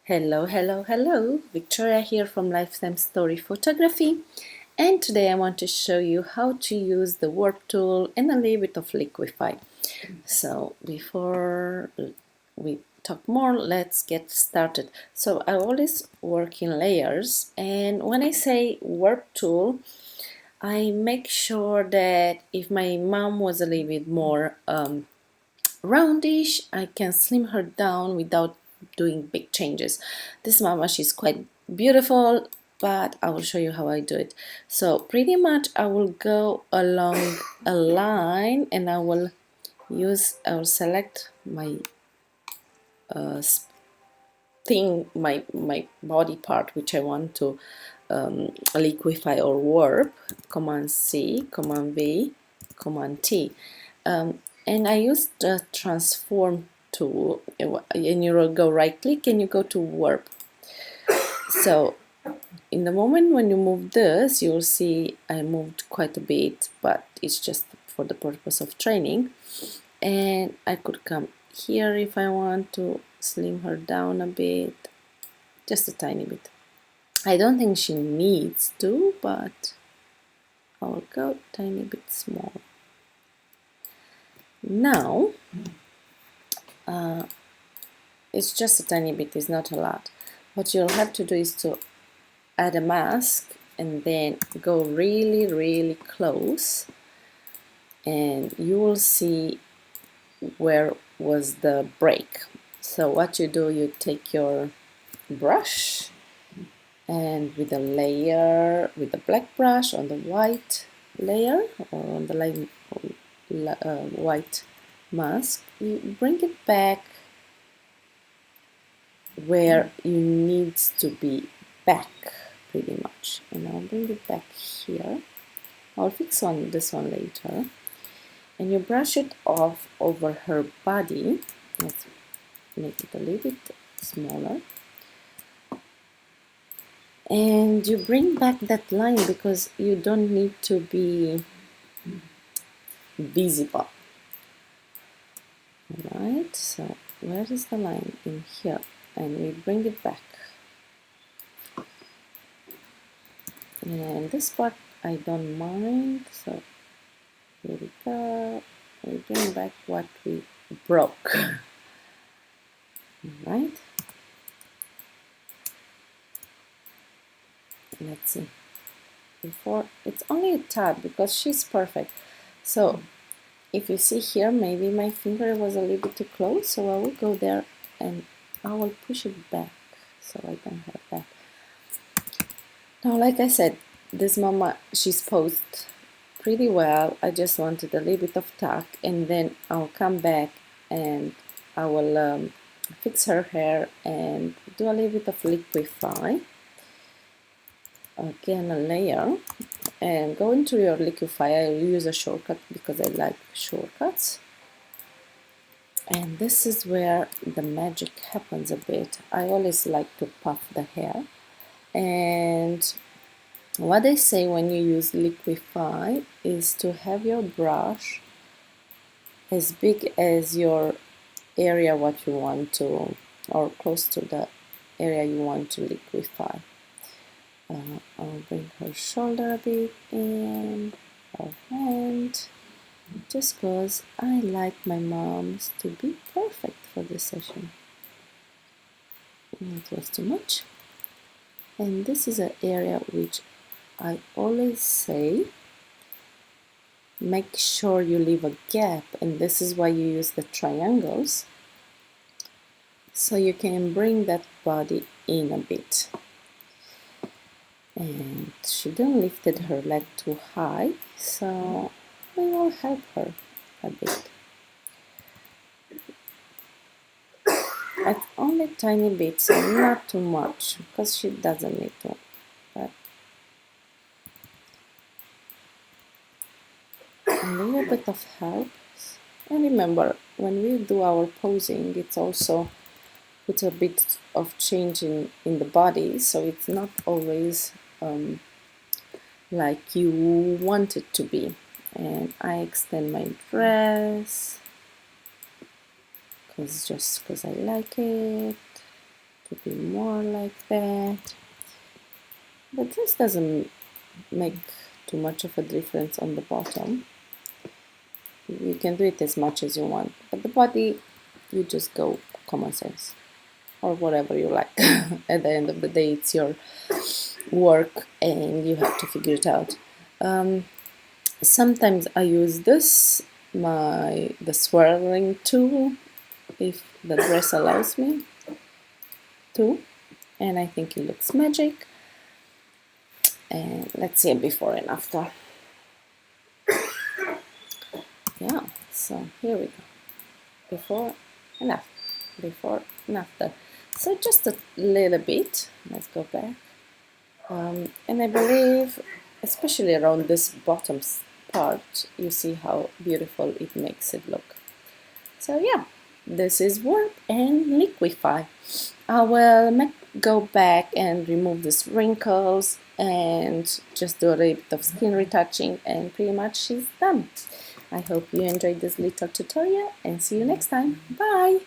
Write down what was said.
Hello, hello, hello. Victoria here from Lifetime Story Photography. And today I want to show you how to use the warp tool and a little bit of Liquify. So before we talk more, let's get started. So I always work in layers, and when I say warp tool, I make sure that if my mom was a little bit more roundish, I can slim her down without doing big changes. This mama, she's quite beautiful, but I will show you how I do it. So pretty much I will go along a line and I will select my my body part which I want to liquify or warp. Command C, Command V, Command T. And I use the transform tool, and you will go right click and you go to warp. So in the moment when you move this, you'll see I moved quite a bit, but it's just for the purpose of training. And I could come here if I want to slim her down a bit, just a tiny bit. I don't think she needs to, but I will go tiny bit small. Now, it's just a tiny bit, it's not a lot. What you'll have to do is to add a mask and then go really, really close, and you will see where was the break. So what you do, you take your brush and with a layer, with the black brush on the white layer or on the white mask, you bring it back where you need to be back, pretty much. And I'll bring it back here. I'll fix this one later. And you brush it off over her body. Let's make it a little bit smaller. And you bring back that line because you don't need to be visible. Alright, so where is the line? In here. And we bring it back. And this part I don't mind, so here we go. We bring back what we broke. Right? Let's see. Before, it's only a tad because she's perfect. So if you see here, maybe my finger was a little bit too close, so I will go there and I will push it back so I don't have that. Now, like I said, this mama, she's posed pretty well. I just wanted a little bit of tuck, and then I'll come back and I will fix her hair and do a little bit of Liquify. Again, a layer, and go into your Liquify. I use a shortcut because I like shortcuts. And this is where the magic happens a bit. I always like to puff the hair. And what they say when you use Liquify is to have your brush as big as your area what you want to, or close to the area you want to liquify. I'll bring her shoulder a bit in, her hand, just because I like my moms to be perfect for this session. It was too much. And this is an area which I always say, make sure you leave a gap, and this is why you use the triangles, so you can bring that body in a bit. And she didn't lifted her leg too high, so we will help her a bit. At only tiny bit, so not too much, because she doesn't need to. But a little bit of help. And remember, when we do our posing, it's also with a bit of change in the body, so it's not always like you want it to be. And I extend my dress just because I like it, to should be more like that. But this doesn't make too much of a difference on the bottom. You can do it as much as you want, but the body, you just go common sense or whatever you like. At the end of the day, it's your work and you have to figure it out. Sometimes I use this, the swirling tool, if the dress allows me to, and I think it looks magic. And let's see a before and after. Yeah, so here we go, before and after, before and after. So just a little bit, let's go back. And I believe, especially around this bottom part, you see how beautiful it makes it look. So yeah, this is Warp and Liquify. I will go back and remove these wrinkles and just do a little bit of skin retouching, and pretty much she's done. I hope you enjoyed this little tutorial and see you next time. Bye!